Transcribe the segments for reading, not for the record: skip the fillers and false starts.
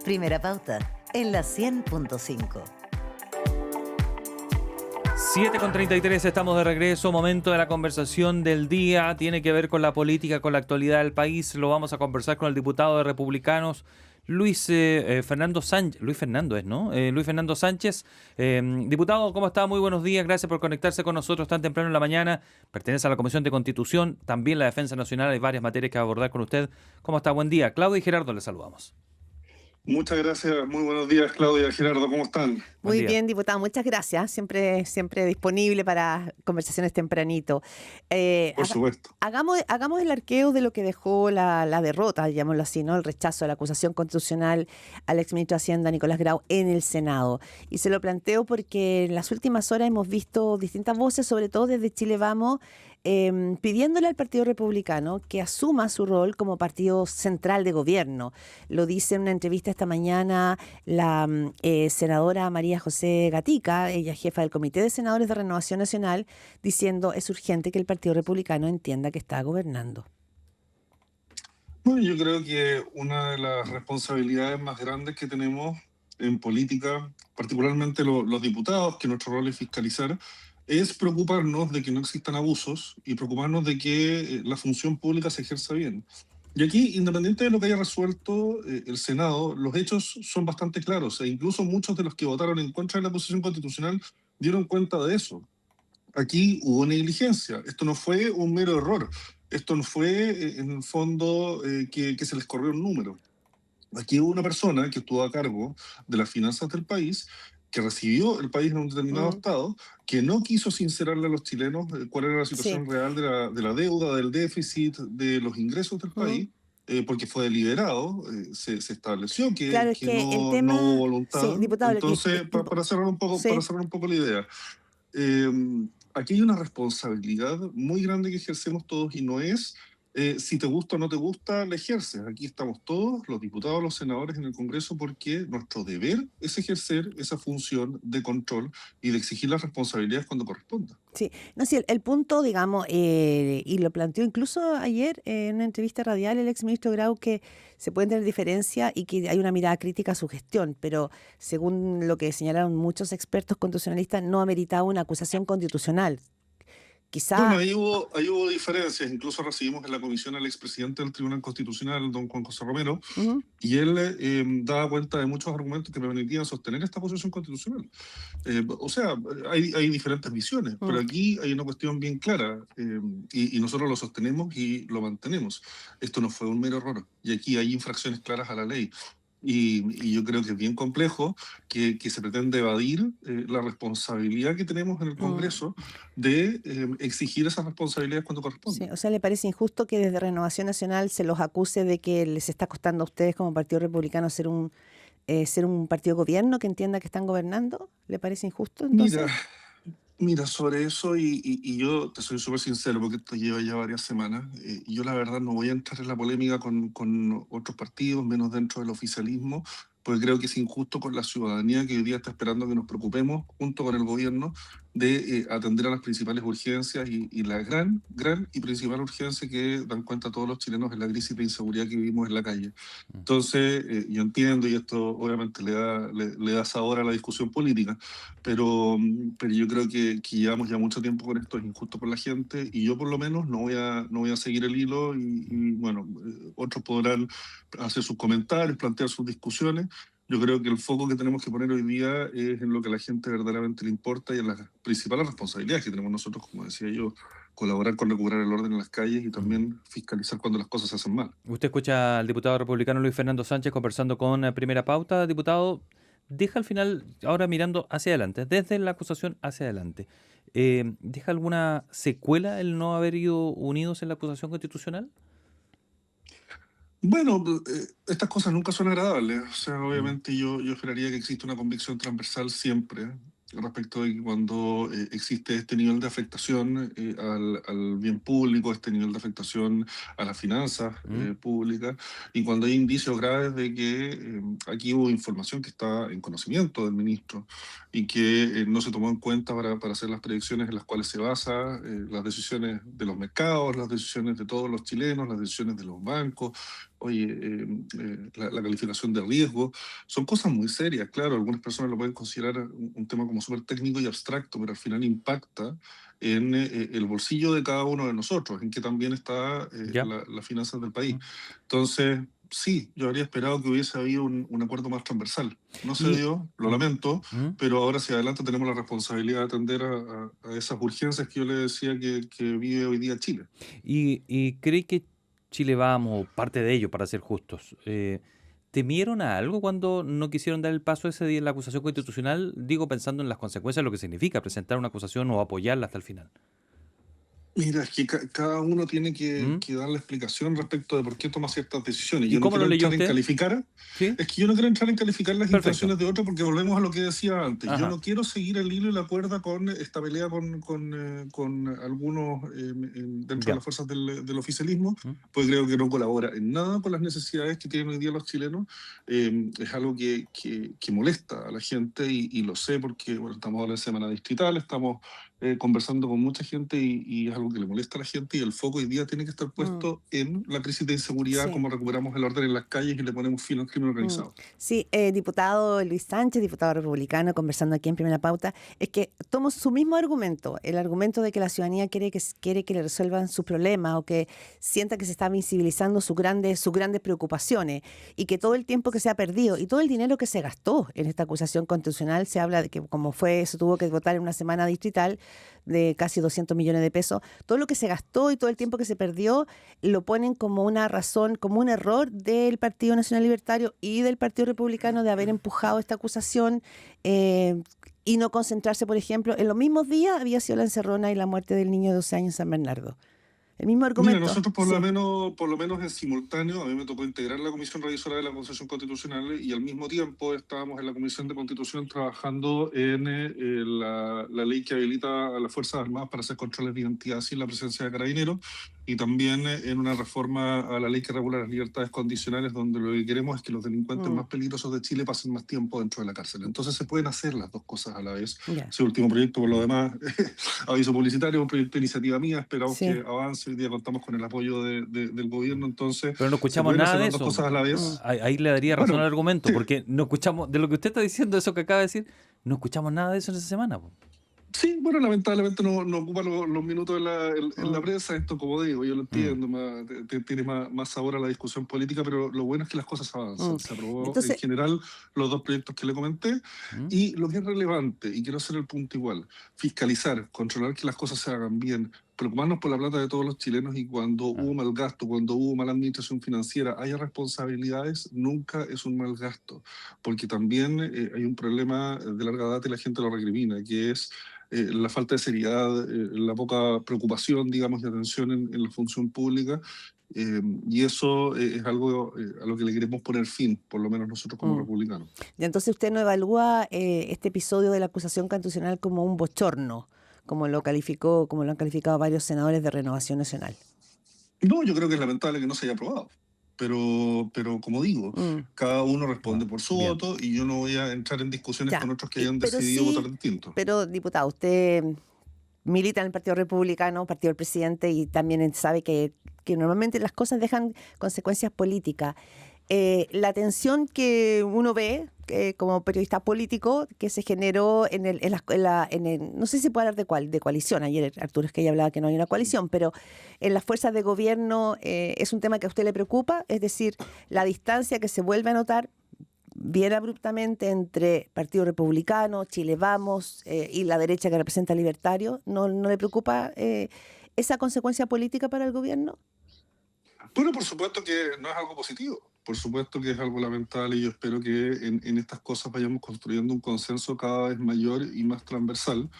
Primera Pauta, en la 100.5. 7:33, estamos de regreso. Momento de la conversación del día. Tiene que ver con la política, con la actualidad del país. Lo vamos a conversar con el diputado de Republicanos, Luis Fernando Sánchez. Luis Fernando es, ¿no? Luis Fernando Sánchez. Diputado, ¿cómo está? Muy buenos días. Gracias por conectarse con nosotros tan temprano en la mañana. Pertenece a la Comisión de Constitución, también la Defensa Nacional. Hay varias materias que abordar con usted. ¿Cómo está? Buen día. Claudia y Gerardo, les saludamos. Muchas gracias, muy buenos días, Claudia, Gerardo, ¿cómo están? Buen Muy día. bien, diputado, muchas gracias. Siempre disponible para conversaciones tempranito. Por supuesto. Hagamos el arqueo de lo que dejó la derrota, digámoslo así, ¿no? El rechazo de la acusación constitucional al exministro de Hacienda, Nicolás Grau, en el Senado. Y se lo planteo porque en las últimas horas hemos visto distintas voces, sobre todo desde Chile Vamos, pidiéndole al Partido Republicano que asuma su rol como partido central de gobierno. Lo dice en una entrevista esta mañana la senadora María José Gatica, ella jefa del Comité de Senadores de Renovación Nacional, diciendo es urgente que el Partido Republicano entienda que está gobernando. Bueno, yo creo que una de las responsabilidades más grandes que tenemos en política, particularmente los diputados, que nuestro rol es fiscalizar, es preocuparnos de que no existan abusos y preocuparnos de que la función pública se ejerza bien. Y aquí, independiente de lo que haya resuelto el Senado, los hechos son bastante claros e incluso muchos de los que votaron en contra de la acusación constitucional dieron cuenta de eso. Aquí hubo negligencia, esto no fue un mero error, esto no fue en el fondo que se les corrió un número. Aquí hubo una persona que estuvo a cargo de las finanzas del país, que recibió el país en un determinado estado, que no quiso sincerarle a los chilenos cuál era la situación real de la deuda, del déficit, de los ingresos del país, porque fue deliberado, se estableció que, Claro, es que que el no, tema... no hubo voluntad. Sí, diputado, Entonces, para cerrar un poco, Sí. para cerrar un poco la idea, aquí hay una responsabilidad muy grande que ejercemos todos y no es si te gusta o no te gusta, la ejerces. Aquí estamos todos, los diputados, los senadores en el Congreso, porque nuestro deber es ejercer esa función de control y de exigir las responsabilidades cuando corresponda. Sí, no, sí, el punto, digamos, y lo planteó incluso ayer en una entrevista radial el exministro Grau, que se pueden tener diferencias y que hay una mirada crítica a su gestión, pero según lo que señalaron muchos expertos constitucionalistas, no ameritaba una acusación constitucional. Quizá... Bueno, ahí hubo diferencias. Incluso recibimos en la comisión al expresidente del Tribunal Constitucional, don Juan José Romero, y él daba cuenta de muchos argumentos que me permitían sostener esta posición constitucional. O sea, hay diferentes visiones, pero aquí hay una cuestión bien clara y nosotros lo sostenemos y lo mantenemos. Esto no fue un mero error y aquí hay infracciones claras a la ley. Y yo creo que es bien complejo que se pretende evadir la responsabilidad que tenemos en el Congreso de exigir esas responsabilidades cuando corresponde. Sí, o sea, ¿le parece injusto que desde Renovación Nacional se los acuse de que les está costando a ustedes como Partido Republicano ser un partido de gobierno que entienda que están gobernando? ¿Le parece injusto entonces? Mira, sobre eso, y yo te soy súper sincero porque esto lleva ya varias semanas, yo la verdad no voy a entrar en la polémica con otros partidos, menos dentro del oficialismo, porque creo que es injusto con la ciudadanía que hoy día está esperando que nos preocupemos junto con el gobierno de atender a las principales urgencias y la gran y principal urgencia que dan cuenta todos los chilenos es la crisis de inseguridad que vivimos en la calle. Entonces, yo entiendo, y esto obviamente le da sabor a la discusión política, pero yo creo que llevamos ya mucho tiempo con esto, es injusto por la gente, y yo por lo menos no voy a seguir el hilo, y bueno, otros podrán hacer sus comentarios, plantear sus discusiones. Yo creo que el foco que tenemos que poner hoy día es en lo que a la gente verdaderamente le importa y en las principales responsabilidades que tenemos nosotros, como decía yo, colaborar con recuperar el orden en las calles y también fiscalizar cuando las cosas se hacen mal. Usted escucha al diputado republicano Luis Fernando Sánchez conversando con Primera Pauta. Diputado, deja al final, ahora mirando hacia adelante, desde la acusación hacia adelante, ¿deja alguna secuela el no haber ido unidos en la acusación constitucional? Bueno, estas cosas nunca son agradables. O sea, obviamente yo esperaría que exista una convicción transversal siempre respecto de que cuando existe este nivel de afectación al bien público, este nivel de afectación a las finanzas públicas, y cuando hay indicios graves de que aquí hubo información que está en conocimiento del ministro y que no se tomó en cuenta para hacer las predicciones en las cuales se basa las decisiones de los mercados, las decisiones de todos los chilenos, las decisiones de los bancos, oye, la calificación de riesgo, son cosas muy serias, claro, algunas personas lo pueden considerar un tema como súper técnico y abstracto, pero al final impacta en el bolsillo de cada uno de nosotros, en que también está ¿Ya? las finanzas del país. Mm. Entonces, sí, yo habría esperado que hubiese habido un acuerdo más transversal. No se Y, dio, lo mm, lamento, mm. pero ahora hacia adelante tenemos la responsabilidad de atender a esas urgencias que yo le decía que vive hoy día Chile. ¿Y cree que Chile Vamos, parte de ello, para ser justos, temieron a algo cuando no quisieron dar el paso ese día en la acusación constitucional? Digo, pensando en las consecuencias de lo que significa presentar una acusación o apoyarla hasta el final. Mira, es que cada uno tiene ¿Mm? que dar la explicación respecto de por qué toma ciertas decisiones. ¿Y Yo no cómo lo quiero leyó entrar en usted? calificar, ¿Sí? es que yo no quiero entrar en calificar las Perfecto. intenciones de otros porque volvemos a lo que decía antes. Yo Ajá. no quiero seguir el hilo y la cuerda con esta pelea con algunos dentro de Ya. las fuerzas del oficialismo, ¿Mm? pues creo que no colabora en nada con las necesidades que tienen hoy día los chilenos. Es algo que molesta a la gente y lo sé porque bueno, estamos ahora en semana distrital, estamos conversando con mucha gente y es algo que le molesta a la gente y el foco hoy día tiene que estar Mm, puesto en la crisis de inseguridad, sí. cómo recuperamos el orden en las calles y le ponemos fin al crimen Mm. organizado. Sí, diputado Luis Sánchez, diputado republicano, conversando aquí en Primera Pauta, es que tomo su mismo argumento, el argumento de que la ciudadanía quiere que le resuelvan sus problemas o que sienta que se están visibilizando sus grandes preocupaciones y que todo el tiempo que se ha perdido y todo el dinero que se gastó en esta acusación constitucional, se habla de que como fue, se tuvo que votar en una semana distrital de casi 200 millones de pesos, todo lo que se gastó y todo el tiempo que se perdió lo ponen como una razón, como un error del Partido Nacional Libertario y del Partido Republicano de haber empujado esta acusación eh, y no concentrarse, por ejemplo, en los mismos días había sido la encerrona y la muerte del niño de 12 años en San Bernardo. El mismo Mira, argumento, nosotros sí. por lo menos en simultáneo, a mí me tocó integrar la Comisión Revisora de la Constitución Constitucional y al mismo tiempo estábamos en la Comisión de Constitución trabajando en la ley que habilita a las Fuerzas Armadas para hacer controles de identidad sin la presencia de carabineros y también en una reforma a la ley que regula las libertades condicionales donde lo que queremos es que los delincuentes Mm, más peligrosos de Chile pasen más tiempo dentro de la cárcel. Entonces se pueden hacer las dos cosas a la vez. ya, Ese último proyecto, por lo demás, aviso publicitario, un proyecto de iniciativa mía, esperamos que sí. avance, hoy día contamos con el apoyo del gobierno, entonces Pero no se escuchamos pueden nada hacer de las dos eso. cosas a la Mm. vez. Ahí le daría razón al Bueno, argumento, porque no escuchamos, de lo que usted está diciendo, eso que acaba de decir, no escuchamos nada de eso en esa semana, po. sí, bueno, lamentablemente no ocupa los minutos en la Mm, prensa, esto como digo, yo lo Mm, entiendo, tiene más sabor a la discusión política, pero lo bueno es que las cosas mm. avanzan. Se aprobó en Entonces, general los dos proyectos que le comenté mm, y lo que es relevante, y quiero hacer el punto igual, fiscalizar, controlar que las cosas se hagan bien, preocuparnos por la plata de todos los chilenos y cuando hubo ah, mal gasto, cuando hubo mala administración financiera, haya responsabilidades, nunca es un mal gasto, porque también hay un problema de larga data y la gente lo recrimina, que es la falta de seriedad, la poca preocupación, digamos, y atención en la función pública. Y eso es algo a lo que le queremos poner fin, por lo menos nosotros como mm. republicanos. Y entonces usted no evalúa este episodio de la acusación constitucional como un bochorno, como lo han calificado varios senadores de Renovación Nacional. No, yo creo que es lamentable que no se haya aprobado. Pero como digo, Mm, cada uno responde ah, por su bien. voto y yo no voy a entrar en discusiones ya, con otros que hayan pero decidido votar sí, distinto. pero diputado, usted milita en el Partido Republicano, partido del presidente, y también sabe que normalmente las cosas dejan consecuencias políticas. La tensión que uno ve como periodista político que se generó no sé si se puede hablar de coalición, ayer Arturo Esquella hablaba que no hay una coalición, pero en las fuerzas de gobierno es un tema que a usted le preocupa, es decir, la distancia que se vuelve a notar bien abruptamente entre Partido Republicano, Chile Vamos y la derecha que representa Libertario. ¿No le preocupa esa consecuencia política para el gobierno? Bueno, por supuesto que no es algo positivo, por supuesto que es algo lamentable y yo espero que en estas cosas vayamos construyendo un consenso cada vez mayor y más transversal.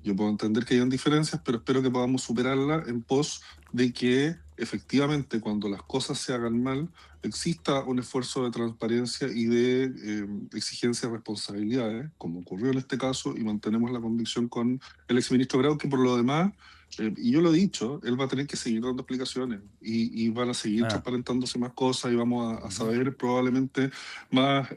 Yo puedo entender que hayan diferencias, pero espero que podamos superarlas en pos de que efectivamente cuando las cosas se hagan mal exista un esfuerzo de transparencia y de exigencia de responsabilidades, como ocurrió en este caso, y mantenemos la convicción con el exministro Grau, que por lo demás, y yo lo he dicho, él va a tener que seguir dando explicaciones y van a seguir Ah, transparentándose más cosas y vamos a ujú. saber probablemente más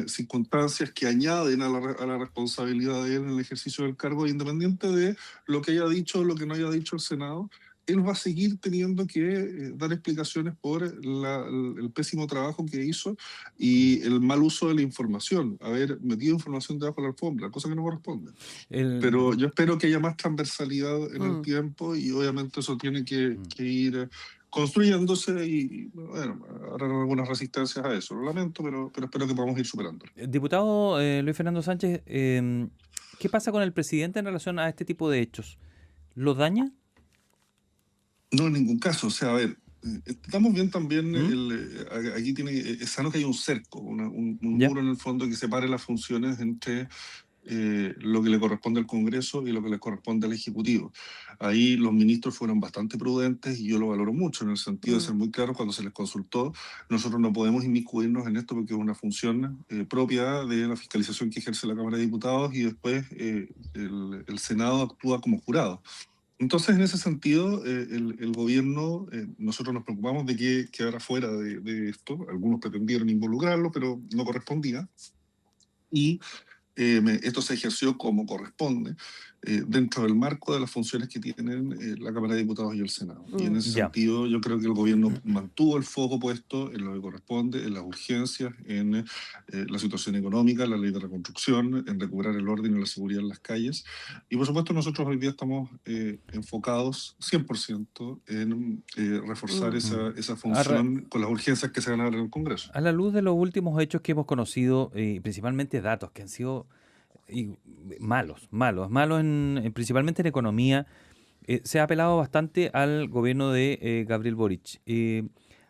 circunstancias que añaden a la responsabilidad de él en el ejercicio del cargo, independiente de lo que haya dicho o lo que no haya dicho el Senado. él va a seguir teniendo que dar explicaciones por el pésimo trabajo que hizo y el mal uso de la información, haber metido información debajo de la alfombra, cosa que no corresponde. Pero yo espero que haya más transversalidad en el tiempo y obviamente eso tiene que ir construyéndose y bueno, habrá algunas resistencias a eso. Lo lamento, pero espero que podamos ir superándolo. Diputado Luis Fernando Sánchez, ¿qué pasa con el presidente en relación a este tipo de hechos? ¿Lo daña? No, en ningún caso. O sea, a ver, estamos bien también, aquí es sano que haya un cerco, un Ya. muro en el fondo que separe las funciones entre lo que le corresponde al Congreso y lo que le corresponde al Ejecutivo. Ahí los ministros fueron bastante prudentes y yo lo valoro mucho en el sentido de ser muy claros cuando se les consultó. Nosotros no podemos inmiscuirnos en esto porque es una función propia de la fiscalización que ejerce la Cámara de Diputados y después el Senado actúa como jurado. Entonces, en ese sentido, el gobierno, nosotros nos preocupamos de que quedara fuera de esto. Algunos pretendieron involucrarlo, pero no correspondía. Y esto se ejerció como corresponde, dentro del marco de las funciones que tienen la Cámara de Diputados y el Senado. Y en ese Ya. sentido, yo creo que el gobierno mantuvo el foco puesto en lo que corresponde, en las urgencias, en la situación económica, la ley de reconstrucción, en recuperar el orden y la seguridad en las calles. Y por supuesto, nosotros hoy día estamos enfocados 100% en reforzar esa función con las urgencias que se van a dar en el Congreso. A la luz de los últimos hechos que hemos conocido, principalmente datos que han sido malos, principalmente en economía, se ha apelado bastante al gobierno de Gabriel Boric.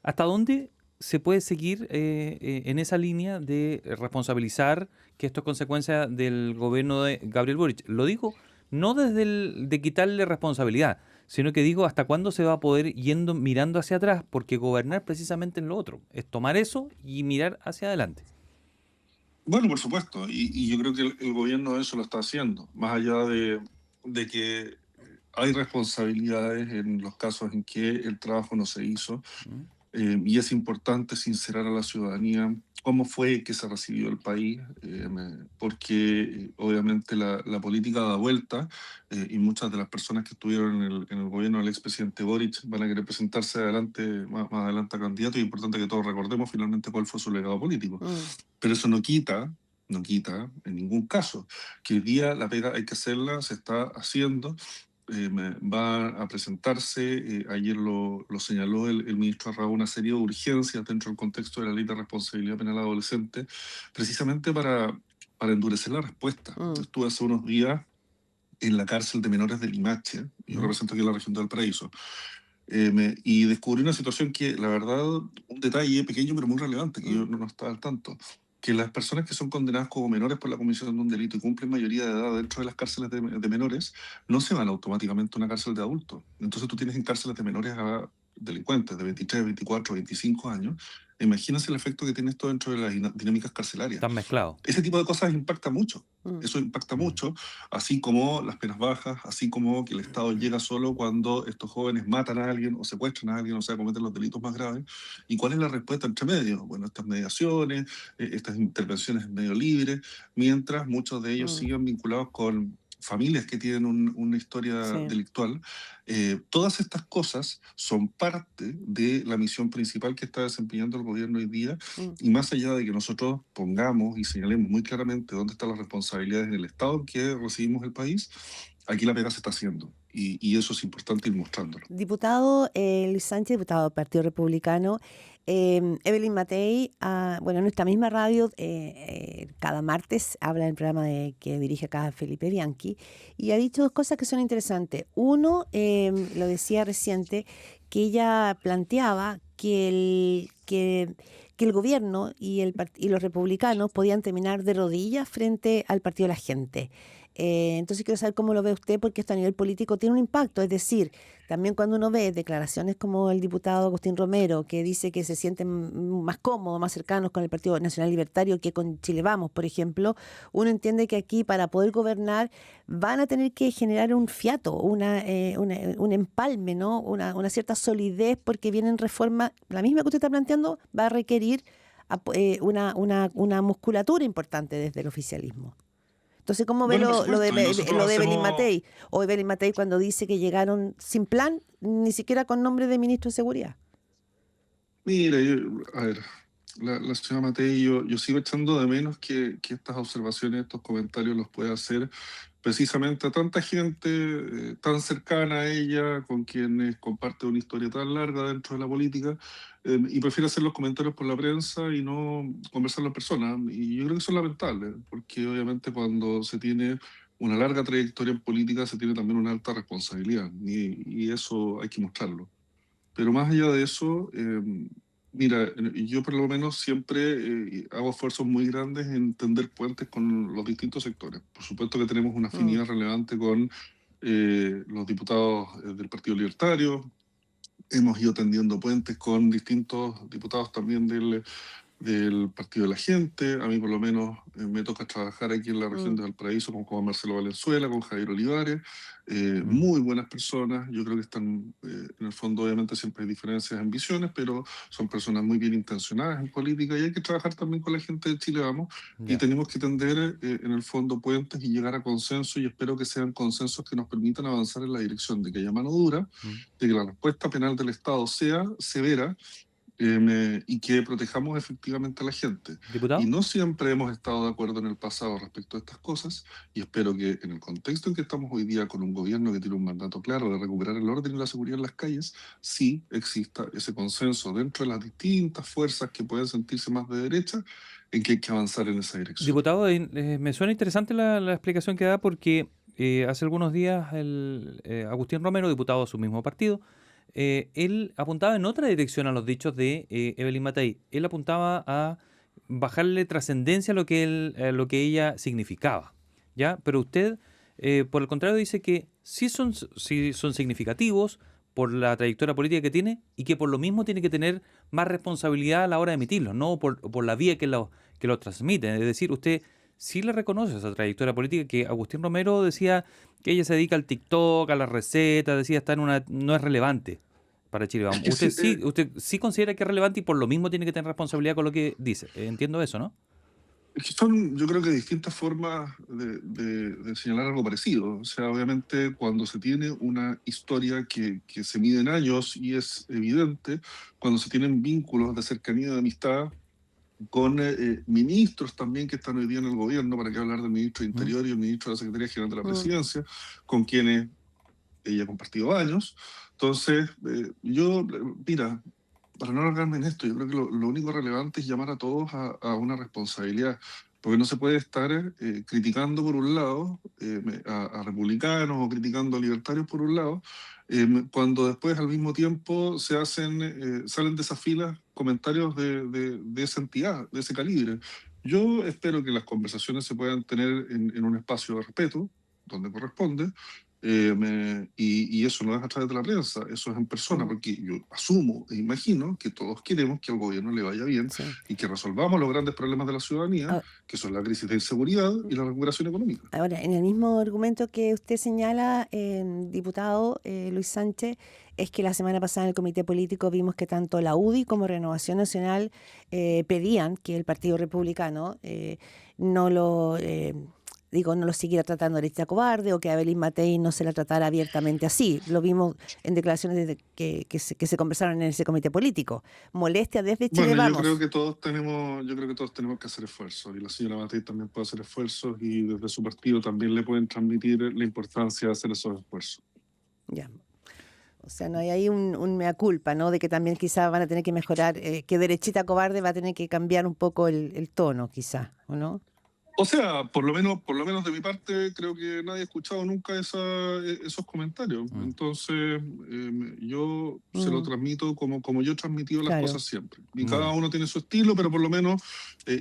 ¿Hasta dónde se puede seguir en esa línea de responsabilizar que esto es consecuencia del gobierno de Gabriel Boric? Lo digo no desde de quitarle responsabilidad, sino que digo hasta cuándo se va a poder mirando hacia atrás, porque gobernar precisamente en lo otro, es tomar eso y mirar hacia adelante. Bueno, por supuesto, y yo creo que el gobierno eso lo está haciendo, más allá de que hay responsabilidades en los casos en que el trabajo no se hizo, y es importante sincerar a la ciudadanía cómo fue que se recibió el país, porque obviamente la política da vuelta, y muchas de las personas que estuvieron en el gobierno del expresidente Boric van a querer presentarse más adelante a candidato, y es importante que todos recordemos finalmente cuál fue su legado político. Pero eso no quita en ningún caso que hoy día la pega hay que hacerla, se está haciendo. Va a presentarse, ayer lo señaló el ministro Arrao, una serie de urgencias dentro del contexto de la ley de responsabilidad penal adolescente, precisamente para endurecer la respuesta. Estuve hace unos días en la cárcel de menores de Limache, yo represento aquí en la región de Valparaíso, y descubrí una situación que, la verdad, un detalle pequeño pero muy relevante, que yo no estaba al tanto, que las personas que son condenadas como menores por la comisión de un delito y cumplen mayoría de edad dentro de las cárceles de menores, no se van automáticamente a una cárcel de adultos. Entonces tú tienes en cárceles de menores a delincuentes de 23, 24, 25 años. Imagínense el efecto que tiene esto dentro de las dinámicas carcelarias. Están mezclados. Ese tipo de cosas impacta mucho. Eso impacta mucho, así como las penas bajas, así como que el Estado llega solo cuando estos jóvenes matan a alguien o secuestran a alguien, o sea, cometen los delitos más graves. ¿Y cuál es la respuesta entre medio? Bueno, estas mediaciones, estas intervenciones en medio libre, mientras muchos de ellos siguen vinculados con familias que tienen una historia delictual. Todas estas cosas son parte de la misión principal que está desempeñando el gobierno hoy día, y más allá de que nosotros pongamos y señalemos muy claramente dónde están las responsabilidades en el estado en que recibimos el país, aquí la pega se está haciendo, y eso es importante ir mostrándolo. Diputado Luis Sánchez, diputado del Partido Republicano, Evelyn Matei, bueno, en nuestra misma radio, cada martes habla en el programa que dirige acá Felipe Bianchi, y ha dicho dos cosas que son interesantes. Uno, lo decía reciente, que ella planteaba que el gobierno y los republicanos podían terminar de rodillas frente al Partido de la Gente. Entonces quiero saber cómo lo ve usted, porque esto a nivel político tiene un impacto. Es decir, también cuando uno ve declaraciones como el diputado Agustín Romero, que dice que se sienten más cómodos, más cercanos con el Partido Nacional Libertario que con Chile Vamos, por ejemplo, uno entiende que aquí para poder gobernar van a tener que generar un fiato, un empalme, ¿no? Una cierta solidez, porque vienen reformas, la misma que usted está planteando, va a requerir una musculatura importante desde el oficialismo. Entonces, ¿cómo ve Bueno, por lo de, supuesto, y nosotros lo de Evelyn hacemos... Matei? O Evelyn Matei cuando dice que llegaron sin plan, ni siquiera con nombre de ministro de Seguridad. Mira, a ver, la señora Matei, yo sigo echando de menos que estas observaciones, estos comentarios los pueda hacer precisamente a tanta gente tan cercana a ella, con quienes comparte una historia tan larga dentro de la política, y prefiere hacer los comentarios por la prensa y no conversarlo en persona. Y yo creo que eso es lamentable, porque obviamente cuando se tiene una larga trayectoria en política se tiene también una alta responsabilidad, y eso hay que mostrarlo. Pero más allá de eso, mira, yo por lo menos siempre hago esfuerzos muy grandes en tender puentes con los distintos sectores. Por supuesto que tenemos una Mm. afinidad relevante con los diputados del Partido Libertario. Hemos ido tendiendo puentes con distintos diputados también del Partido de la Gente. A mí por lo menos me toca trabajar aquí en la región de Valparaíso con Juan Marcelo Valenzuela, con Javier Olivares, muy buenas personas. Yo creo que están, en el fondo obviamente siempre hay diferencias en visiones, pero son personas muy bien intencionadas en política y hay que trabajar también con la gente de Chile Vamos y Ya. tenemos que tender en el fondo puentes y llegar a consensos, y espero que sean consensos que nos permitan avanzar en la dirección de que haya mano dura, Mm. de que la respuesta penal del Estado sea severa, y que protejamos efectivamente a la gente. Y ¿Diputado? no siempre hemos estado de acuerdo en el pasado respecto a estas cosas, y espero que en el contexto en que estamos hoy día con un gobierno que tiene un mandato claro de recuperar el orden y la seguridad en las calles, sí exista ese consenso dentro de las distintas fuerzas que pueden sentirse más de derecha en que hay que avanzar en esa dirección. Diputado, me suena interesante la explicación que da porque hace algunos días el Agustín Romero, diputado de su mismo partido, él apuntaba en otra dirección a los dichos de Evelyn Matei. Él apuntaba a bajarle trascendencia a lo que ella significaba, ¿ya? Pero usted, por el contrario, dice que sí son significativos por la trayectoria política que tiene y que por lo mismo tiene que tener más responsabilidad a la hora de emitirlos, no por la vía que lo transmiten. Es decir, usted sí le reconoce esa trayectoria política que Agustín Romero decía que ella se dedica al TikTok, a las recetas, decía no es relevante para Chile Es Vamos. que Usted sí considera que es relevante y por lo mismo tiene que tener responsabilidad con lo que dice. Entiendo eso, ¿no? Es que son, yo creo que distintas formas de señalar algo parecido. O sea, obviamente cuando se tiene una historia que se mide en años y es evidente, cuando se tienen vínculos de cercanía, de amistad con ministros también que están hoy día en el gobierno, para qué hablar del ministro de Mm. Interior y el ministro de la Secretaría General de la Mm. Presidencia, con quienes ella ha compartido años. Entonces, mira, para no alargarme en esto, yo creo que lo único relevante es llamar a todos a una responsabilidad, porque no se puede estar criticando por un lado a republicanos o criticando a libertarios por un lado, cuando después al mismo tiempo salen de esas filas comentarios de esa entidad, de ese calibre. Yo espero que las conversaciones se puedan tener en un espacio de respeto, donde corresponde, y eso no es a través de la prensa, eso es en persona, Mm. porque yo asumo e imagino que todos queremos que al gobierno le vaya bien Sí. y que resolvamos los grandes problemas de la ciudadanía, Ah, que son la crisis de inseguridad y la recuperación económica. Ahora, en el mismo argumento que usted señala, diputado Luis Sánchez, es que la semana pasada en el Comité Político vimos que tanto la UDI como Renovación Nacional pedían que el Partido Republicano no lo, no lo siguiera tratando de derecha cobarde o que a Evelyn Matei no se la tratara abiertamente así. Lo vimos en declaraciones que se conversaron en ese Comité Político. Molestia desde Chile Bueno, Vamos. yo creo que todos tenemos que hacer esfuerzos, y la señora Matei también puede hacer esfuerzos, y desde su partido también le pueden transmitir la importancia de hacer esos esfuerzos. Ya. O sea, no hay ahí un mea culpa, ¿no? De que también quizás van a tener que mejorar, que derechita cobarde va a tener que cambiar un poco el tono, quizás, ¿o no? O sea, por lo menos de mi parte, creo que nadie ha escuchado nunca esos comentarios. Mm. Entonces, yo se lo Mm, transmito como yo he transmitido las claro. cosas siempre. Y Muy cada bien. uno tiene su estilo, pero por lo menos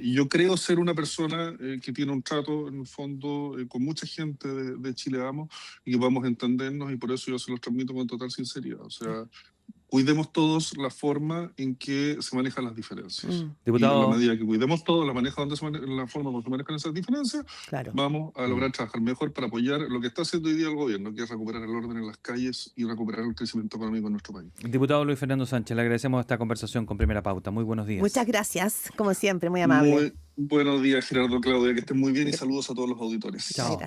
yo creo ser una persona que tiene un trato, en el fondo, con mucha gente de Chile Vamos, y que podamos entendernos, y por eso yo se los transmito con total sinceridad. O sea, cuidemos todos la forma en que se manejan las diferencias. Y en Diputado, la medida que cuidemos todos la forma en que se manejan esas diferencias, Claro. vamos a lograr trabajar mejor para apoyar lo que está haciendo hoy día el gobierno, que es recuperar el orden en las calles y recuperar el crecimiento económico en nuestro país. diputado Luis Fernando Sánchez, le agradecemos esta conversación con Primera Pauta. Muy buenos días. Muchas gracias, como siempre, muy amable. Muy buenos días, Gerardo, Claudia, que estén muy bien y saludos a todos los auditores. Chao. Gracias.